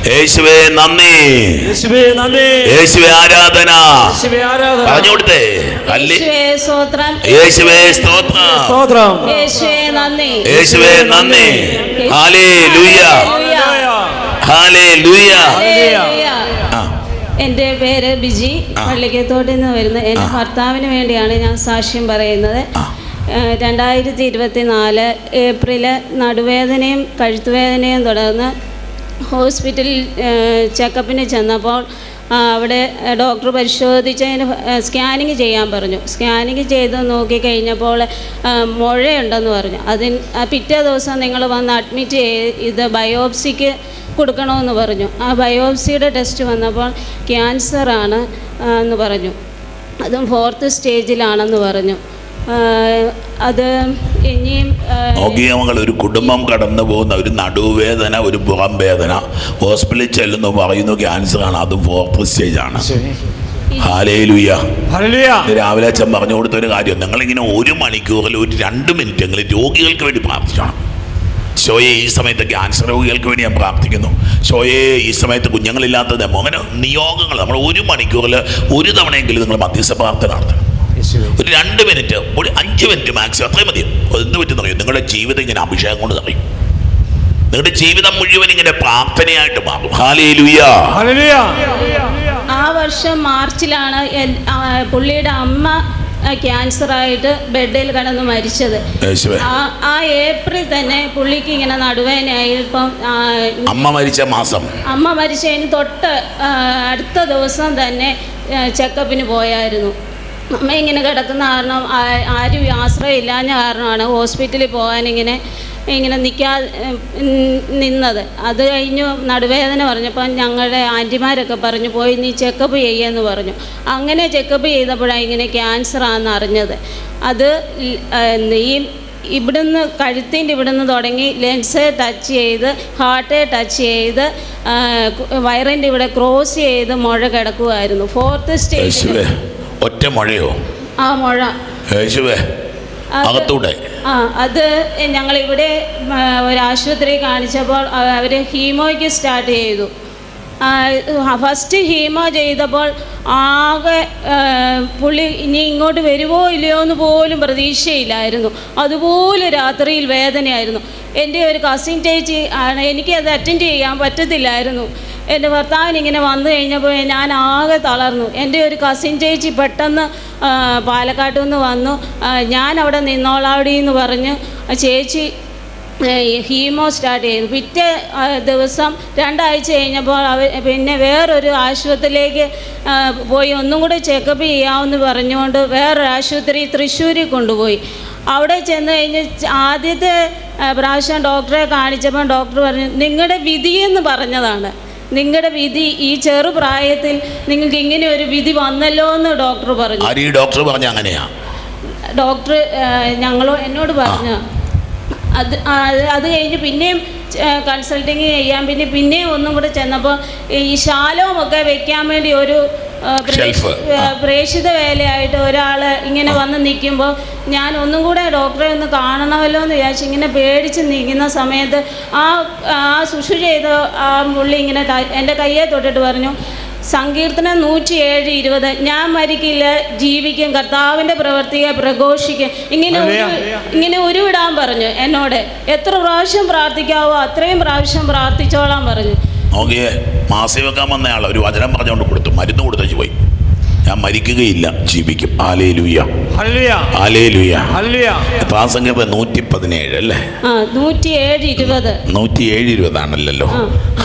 യേശുവേ നന്ദി, യേശുവേ നന്ദി, യേശുവേ ആരാധന. യേശുവേ ആരാധന. പറഞ്ഞു കൊടുത്തേ. യേശുവേ സ്തോത്രം, യേശുവേ സ്തോത്രം, സ്തോത്രം, യേശുവേ നന്ദി, യേശുവേ നന്ദി. Hallelujah, hallelujah. എൻ്റെ പേര് ബിജി, പള്ളിക്കത്തോട്ടിൽ നിന്ന് വരുന്നത്. എൻ്റെ ഭർത്താവിന് വേണ്ടിയാണ് ഞാൻ സാക്ഷ്യം പറയുന്നത്. 2024 ഏപ്രിൽ നടുവേദനയും കഴുത്തുവേദനയും തുടർന്ന് ഹോസ്പിറ്റലിൽ ചെക്കപ്പിന് ചെന്നപ്പോൾ അവിടെ ഡോക്ടർ പരിശോധിച്ചതിന് സ്കാനിങ് ചെയ്യാൻ പറഞ്ഞു. സ്കാനിങ് ചെയ്ത് നോക്കിക്കഴിഞ്ഞപ്പോൾ മുഴയുണ്ടെന്ന് പറഞ്ഞു. പിറ്റേ ദിവസം നിങ്ങൾ വന്ന് അഡ്മിറ്റ് ചെയ്ത് ബയോപ്സിക്ക് കൊടുക്കണമെന്ന് പറഞ്ഞു. ആ ബയോപ്സിയുടെ ടെസ്റ്റ് വന്നപ്പോൾ ക്യാൻസറാണ് എന്ന് പറഞ്ഞു. അതും 4th സ്റ്റേജിലാണെന്ന് പറഞ്ഞു. അത് ഇനിയും ഒരു കുടുംബം കടന്നു പോകുന്ന ഒരു നടുവേദന, ഒരു പുറം വേദന, ഹോസ്പിറ്റലിൽ ചെല്ലുന്നു പറയുന്നു ക്യാൻസറാണ്, അതും 4th സ്റ്റേജാണ്. ഹല്ലേലൂയ. രാവിലെ അച്ഛൻ പറഞ്ഞു കൊടുത്തൊരു കാര്യം, നിങ്ങളിങ്ങനെ 1 മണിക്കൂറിൽ ഒരു 2 മിനിറ്റെങ്കിലും രോഗികൾക്ക് വേണ്ടി പ്രാർത്ഥിക്കണം. ഷോയെ ഈ സമയത്ത് ക്യാൻസർ രോഗികൾക്ക് വേണ്ടി ഞാൻ പ്രാർത്ഥിക്കുന്നു. ഷോയെ ഈ സമയത്ത് കുഞ്ഞുങ്ങളില്ലാത്തത് അങ്ങനെ നിയോഗങ്ങൾ നമ്മൾ 1 മണിക്കൂറിൽ ഒരു തവണയെങ്കിലും നിങ്ങൾ മധ്യസ്ഥ പ്രാർത്ഥന നടത്തണം. ഒരു 2 മിനിറ്റ്, ഒരു 5 മിനിറ്റ് മാക്സിമം, അത്രയും മതി. എന്ത് പറ്റുന്ന അറിയും, നിങ്ങളുടെ ജീവിതം ഇങ്ങനെ അഭിഷേകം കൊണ്ട് അറിയും. നിങ്ങളുടെ ജീവിതം മുഴുവൻ ഇങ്ങനെ പ്രാർത്ഥനയായിട്ട് മാറും. ഹല്ലേലൂയ. ആ വർഷം മാർച്ചിലാണ് പുള്ളിയുടെ അമ്മ ക്യാൻസറായിട്ട് ബെഡിൽ കിടന്ന് മരിച്ചത്. ആ ഏപ്രിൽ തന്നെ പുള്ളിക്ക് ഇങ്ങനെ നടുവേദനയായപ്പം അമ്മ മരിച്ച മാസം, അമ്മ മരിച്ചതിന് തൊട്ട് അടുത്ത ദിവസം തന്നെ ചെക്കപ്പിന് പോയായിരുന്നു. അമ്മ ഇങ്ങനെ കിടക്കുന്ന കാരണം ആരും ആശ്രയം ഇല്ലാഞ്ഞ കാരണമാണ് ഹോസ്പിറ്റലിൽ പോകാൻ ഇങ്ങനെ നിന്നത്. അത് കഴിഞ്ഞു നടുവേദന പറഞ്ഞപ്പോൾ ഞങ്ങളുടെ ആൻറ്റിമാരൊക്കെ പറഞ്ഞു പോയി നീ ചെക്കപ്പ് ചെയ്യുമെന്ന് പറഞ്ഞു. അങ്ങനെ ചെക്കപ്പ് ചെയ്തപ്പോഴാണ് ഇങ്ങനെ ക്യാൻസറാണെന്ന് അറിഞ്ഞത്. അത് ഇവിടുന്ന് കഴുത്തിൻ്റെ ഇവിടുന്ന് തുടങ്ങി ലെൻസ് ടച്ച് ചെയ്ത് ഹാർട്ട് ടച്ച് ചെയ്ത് വയറിൻ്റെ ഇവിടെ ക്രോസ് ചെയ്ത് മുഴ കിടക്കുമായിരുന്നു. 4th stage. ഒറ്റ മുഴയോ? ആ മുഴ. അത് ഞങ്ങളിവിടെ ഒരു ആശുപത്രി കാണിച്ചപ്പോൾ അവർ ഹീമോയ്ക്ക് സ്റ്റാർട്ട് ചെയ്തു. ഫസ്റ്റ് ഹീമോ ചെയ്തപ്പോൾ ആകെ പുള്ളി ഇനി ഇങ്ങോട്ട് വരുമോ ഇല്ലയോ എന്ന് പോലും പ്രതീക്ഷയില്ലായിരുന്നു. അതുപോലെ രാത്രിയിൽ വേദനയായിരുന്നു. എൻ്റെ ഒരു കസിൻ ചേച്ചി ആണ്, എനിക്കത് അറ്റൻഡ് ചെയ്യാൻ പറ്റത്തില്ലായിരുന്നു. എൻ്റെ ഭർത്താവിന് ഇങ്ങനെ വന്നു കഴിഞ്ഞപ്പോൾ ഞാൻ ആകെ തളർന്നു. എൻ്റെ ഒരു കസിൻ ചേച്ചി പെട്ടെന്ന് പാലക്കാട്ടിൽ നിന്ന് വന്നു. ഞാൻ അവിടെ നിന്നോളാടി എന്ന് പറഞ്ഞ് ചേച്ചി ഹീമോ സ്റ്റാർട്ട് ചെയ്തു. പിറ്റേ ദിവസം 2 ആഴ്ച കഴിഞ്ഞപ്പോൾ പിന്നെ വേറൊരു ആശുപത്രിയിലേക്ക് പോയി ഒന്നും കൂടെ ചെക്കപ്പ് ചെയ്യാമെന്ന് പറഞ്ഞുകൊണ്ട് വേറൊരു ആശുപത്രി തൃശ്ശൂരിൽ കൊണ്ടുപോയി. അവിടെ ചെന്ന് കഴിഞ്ഞ് ആദ്യത്തെ പ്രാവശ്യം ഡോക്ടറെ കാണിച്ചപ്പോൾ ഡോക്ടർ പറഞ്ഞു നിങ്ങളുടെ വിധിയെന്ന് പറഞ്ഞതാണ്. നിങ്ങളുടെ വിധി ഈ ചെറുപ്രായത്തിൽ നിങ്ങൾക്ക് ഇങ്ങനെ ഒരു വിധി വന്നല്ലോ എന്ന് ഡോക്ടർ പറഞ്ഞു. ഡോക്ടർ പറഞ്ഞു അങ്ങനെയാ ഡോക്ടർ എന്നോട് പറഞ്ഞു. അത് കഴിഞ്ഞ് പിന്നെയും കൺസൾട്ടിങ് ചെയ്യാൻ പിന്നെയും ഒന്നും കൂടെ ചെന്നപ്പോൾ ഈ ശാലവുമൊക്കെ വെക്കാൻ വേണ്ടി ഒരു പ്രേക്ഷിത വേലയായിട്ട് ഒരാൾ ഇങ്ങനെ വന്ന് നിൽക്കുമ്പോൾ ഞാൻ ഒന്നും കൂടെ ഡോക്ടറെ ഒന്ന് കാണണമല്ലോ എന്ന് വിചാരിച്ച് ഇങ്ങനെ പേടിച്ച് നിൽക്കുന്ന സമയത്ത് ആ ശുശ്രൂഷ ചെയ്ത ആ പുള്ളി ഇങ്ങനെ എൻ്റെ കയ്യെ തൊട്ടിട്ട് പറഞ്ഞു സങ്കീർത്തനം 107:20 ഞാൻ മരിക്കില്ല ജീവിക്കും കർത്താവിൻ്റെ പ്രവൃത്തിയെ പ്രഘോഷിക്കും. ഇങ്ങനെ ഉരുവിടാൻ പറഞ്ഞു എന്നോട്. എത്ര പ്രാവശ്യം പ്രാർത്ഥിക്കാവോ അത്രയും പ്രാവശ്യം പ്രാർത്ഥിച്ചോളാൻ പറഞ്ഞു. നോക്കിയേ, മാസി വെക്കാൻ വന്നയാൾ ഒരു വചനം പറഞ്ഞുകൊണ്ട് കൊടുത്തു, മരുന്ന് കൊടുത്തേച്ച് പോയി. ഞാൻ മരിക്കുകയില്ല ജീവിക്കും. Hallelujah, hallelujah, hallelujah. പ്രാസംഗികത 117 അല്ലേ? 107:20 ആണല്ലോ.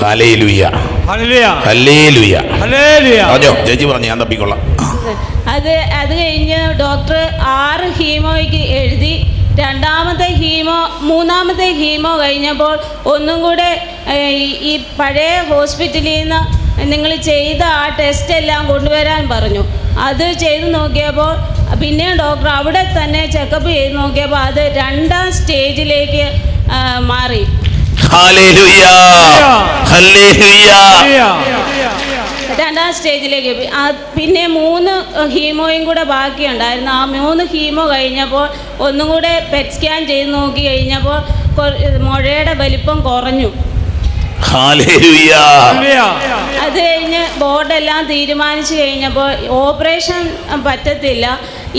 Hallelujah, hallelujah, hallelujah, hallelujah. ചേച്ചി പറഞ്ഞു ഞാൻ തപ്പിക്കൊള്ളാം. അത് കഴിഞ്ഞ് ഡോക്ടർ 6 ഹീമോയ്ക്ക് എഴുതി. മൂന്നാമത്തെ ഹീമോ കഴിഞ്ഞപ്പോൾ ഒന്നും കൂടെ ഈ പഴയ ഹോസ്പിറ്റലിൽ നിന്ന് നിങ്ങൾ ചെയ്ത ആ ടെസ്റ്റ് എല്ലാം കൊണ്ടുവരാൻ പറഞ്ഞു. അത് ചെയ്ത് നോക്കിയപ്പോൾ പിന്നെ ഡോക്ടർ അവിടെ തന്നെ ചെക്കപ്പ് ചെയ്ത് നോക്കിയപ്പോൾ അത് 2ാം സ്റ്റേജിലേക്ക് മാറി. Hallelujah, hallelujah. 2ാം സ്റ്റേജിലേക്ക് പിന്നെ 3 ഹീമോയും കൂടെ ബാക്കിയുണ്ടായിരുന്നു. ആ 3 ഹീമോ കഴിഞ്ഞപ്പോൾ ഒന്നും കൂടെ പെറ്റ് സ്കാൻ ചെയ്ത് നോക്കി കഴിഞ്ഞപ്പോൾ മുഴയുടെ വലിപ്പം കുറഞ്ഞു. ഹല്ലേലൂയ. അത് കഴിഞ്ഞ് ബോർഡെല്ലാം തീരുമാനിച്ചു കഴിഞ്ഞപ്പോൾ ഓപ്പറേഷൻ പറ്റത്തില്ല,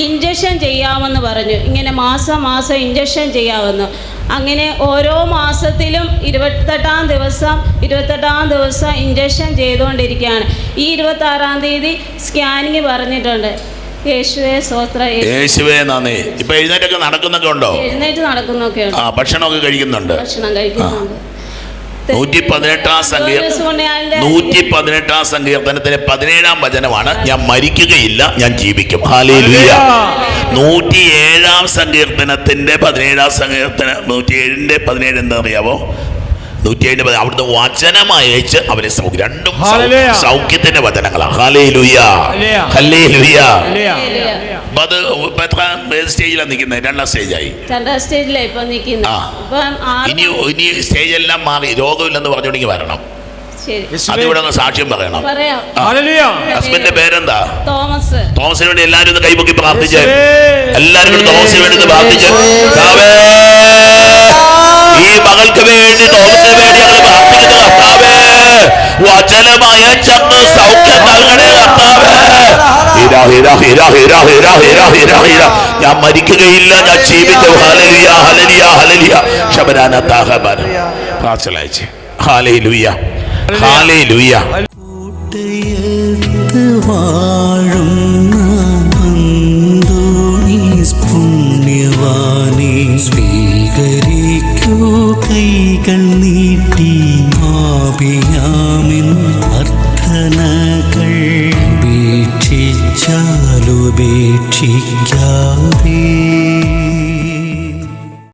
ഇഞ്ചക്ഷൻ ചെയ്യാമെന്ന് പറഞ്ഞു. ഇങ്ങനെ മാസം മാസം ഇഞ്ചക്ഷൻ ചെയ്യാമെന്ന്. അങ്ങനെ ഓരോ മാസത്തിലും 28-ാം ദിവസം ഇഞ്ചക്ഷൻ ചെയ്തുകൊണ്ടിരിക്കുകയാണ്. ഈ 26-ാം തീയതി സ്കാനിങ് പറഞ്ഞിട്ടുണ്ട്. യേശുവേ സ്തോത്രം. യേശുവേ നന്ദി. ഇപ്പൊ എഴുന്നേറ്റൊക്കെ നടക്കുന്നൊക്കെ ഉണ്ടോ? എഴുന്നേറ്റ് നടക്കുന്നൊക്കെ ഉണ്ട്. ഭക്ഷണമൊക്കെ കഴിക്കുന്നുണ്ട്. ഭക്ഷണം കഴിക്കുന്നുണ്ട്. 118-ാം സങ്കീർത്തനത്തിലെ 17-ാം വചനമാണ്, ഞാൻ മരിക്കുകയില്ല, ഞാൻ ജീവിക്കും. ഹല്ലേലൂയ. 107-ാം സങ്കീർത്തനത്തിന്റെ 107 എന്താ അറിയാവോ? 107 അവിടുന്ന് വചനം അയച്ച് അവരെ രണ്ടും സൗഖ്യത്തിന്റെ വചനങ്ങളാണ്. Hallelujah, hallelujah. അത് എത്ര സ്റ്റേജിലാണ് നിൽക്കുന്നത്? 2ാം സ്റ്റേജായി. 2ാം സ്റ്റേജിലാണ് ഇപ്പൊ നിൽക്കുന്നത്. ഇനി സ്റ്റേജെല്ലാം മാറി, രോഗമില്ലെന്ന് പറഞ്ഞോണ്ടെങ്കിൽ വരണം. അതിവിടെ സാക്ഷ്യം പറയണം. ഹസ്ബൻഡിന്റെ പേരെന്താ? തോമസ്. തോമസിന് വേണ്ടി എല്ലാവരും ഒന്ന് കൈപൊക്കി പ്രാർത്ഥിച്ച്, എല്ലാവരും കൂടി തോമസിന് വേണ്ടി പ്രാർത്ഥിച്ച്, ഈ മകൾക്ക് വേണ്ടി തോമസിന് വേണ്ടി ഞങ്ങൾ പ്രാർത്ഥിക്കുന്നു. കർത്താവേ, വചനമായ ചന്ന് സൗഖ്യം നൽകണേ കർത്താവേ. ഞാൻ മരിക്കുകയില്ല, ഞാൻ ജീവിക്കും. Hallelujah, hallelujah, hallelujah. ശബരാന താഹബന പ്രാർത്ഥിച്ച്. Hallelujah, hallelujah. കോട്ടയത്ത് വാഴുന്ന അന്തോണീസ് പുണ്യവാനെ സ്വീകരിക്കൂ കൈകൾ നീട്ടി. ആപിയാമിൻ അർത്ഥനകൾ ഉപേക്ഷിച്ചാലുപേക്ഷിക്കാതെ